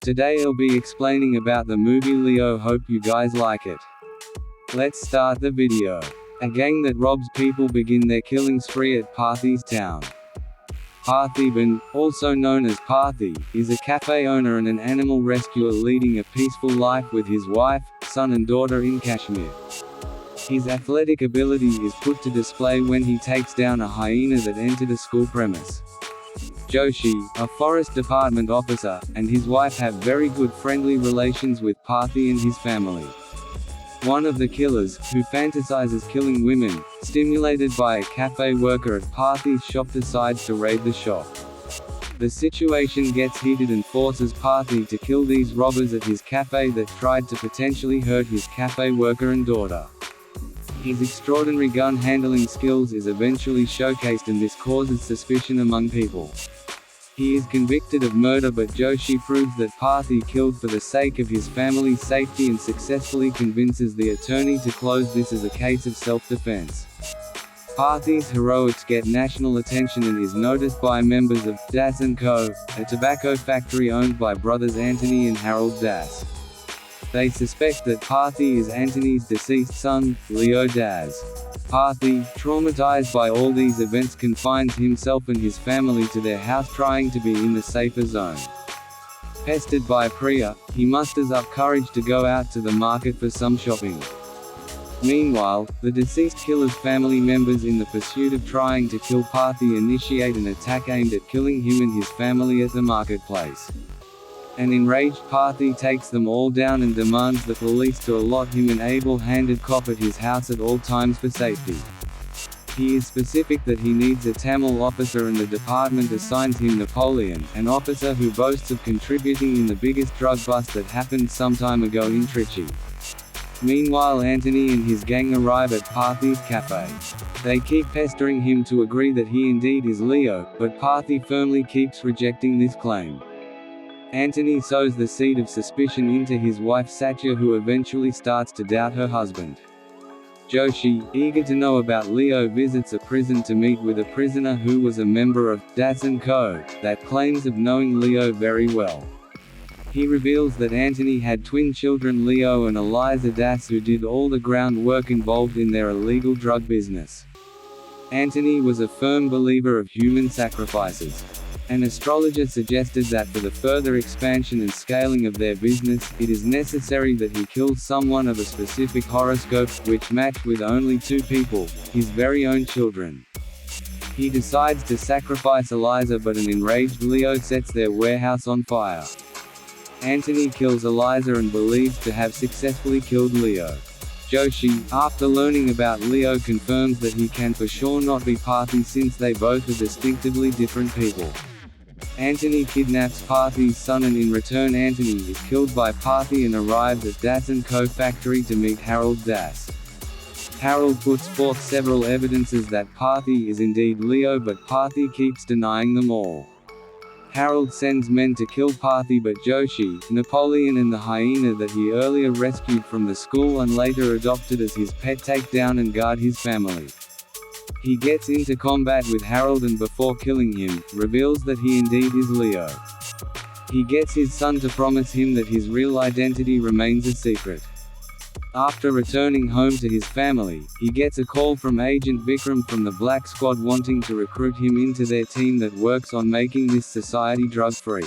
Today I'll be explaining about the movie Leo. Hope you guys like it. Let's start the video. A gang that robs people begin their killing spree at Parthi's town. Parthiban, also known as Parthi, is a cafe owner and an animal rescuer leading a peaceful life with his wife, son and daughter in Kashmir. His athletic ability is put to display when he takes down a hyena that entered a school premise. Joshi, a forest department officer, and his wife have very good friendly relations with Parthi and his family. One of the killers, who fantasizes killing women, stimulated by a cafe worker at Parthi's shop, decides to raid the shop. The situation gets heated and forces Parthi to kill these robbers at his cafe that tried to potentially hurt his cafe worker and daughter. His extraordinary gun handling skills is eventually showcased, and this causes suspicion among people. He is convicted of murder, but Joshi proves that Parthi killed for the sake of his family's safety and successfully convinces the attorney to close this as a case of self-defense. Parthi's heroics get national attention and is noticed by members of Das & Co., a tobacco factory owned by brothers Anthony and Harold Das. They suspect that Parthi is Anthony's deceased son, Leo Das. Parthi, traumatized by all these events, confines himself and his family to their house, trying to be in the safer zone. Pestered by Priya, he musters up courage to go out to the market for some shopping. Meanwhile, the deceased killer's family members, in the pursuit of trying to kill Parthi, initiate an attack aimed at killing him and his family at the marketplace. An enraged Parthi takes them all down and demands the police to allot him an able-handed cop at his house at all times for safety. He is specific that he needs a Tamil officer, and the department assigns him Napoleon, an officer who boasts of contributing in the biggest drug bust that happened some time ago in Trichy. Meanwhile, Anthony and his gang arrive at Parthi's cafe. They keep pestering him to agree that he indeed is Leo, but Parthi firmly keeps rejecting this claim. Anthony sows the seed of suspicion into his wife Satya, who eventually starts to doubt her husband. Joshi, eager to know about Leo, visits a prison to meet with a prisoner who was a member of Das & Co. that claims of knowing Leo very well. He reveals that Anthony had twin children, Leo and Eliza Das, who did all the groundwork involved in their illegal drug business. Anthony was a firm believer of human sacrifices. An astrologer suggested that for the further expansion and scaling of their business, it is necessary that he kills someone of a specific horoscope, which matched with only two people, his very own children. He decides to sacrifice Eliza, but an enraged Leo sets their warehouse on fire. Anthony kills Eliza and believes to have successfully killed Leo. Joshi, after learning about Leo, confirms that he can for sure not be Parthi, since they both are distinctively different people. Anthony kidnaps Parthi's son, and in return Anthony is killed by Parthi and arrives at Das & Co. factory to meet Harold Das. Harold puts forth several evidences that Parthi is indeed Leo, but Parthi keeps denying them all. Harold sends men to kill Parthi, but Joshi, Napoleon and the hyena that he earlier rescued from the school and later adopted as his pet take down and guard his family. He gets into combat with Harold and before killing him, reveals that he indeed is Leo. He gets his son to promise him that his real identity remains a secret. After returning home to his family, he gets a call from Agent Vikram from the Black Squad wanting to recruit him into their team that works on making this society drug-free.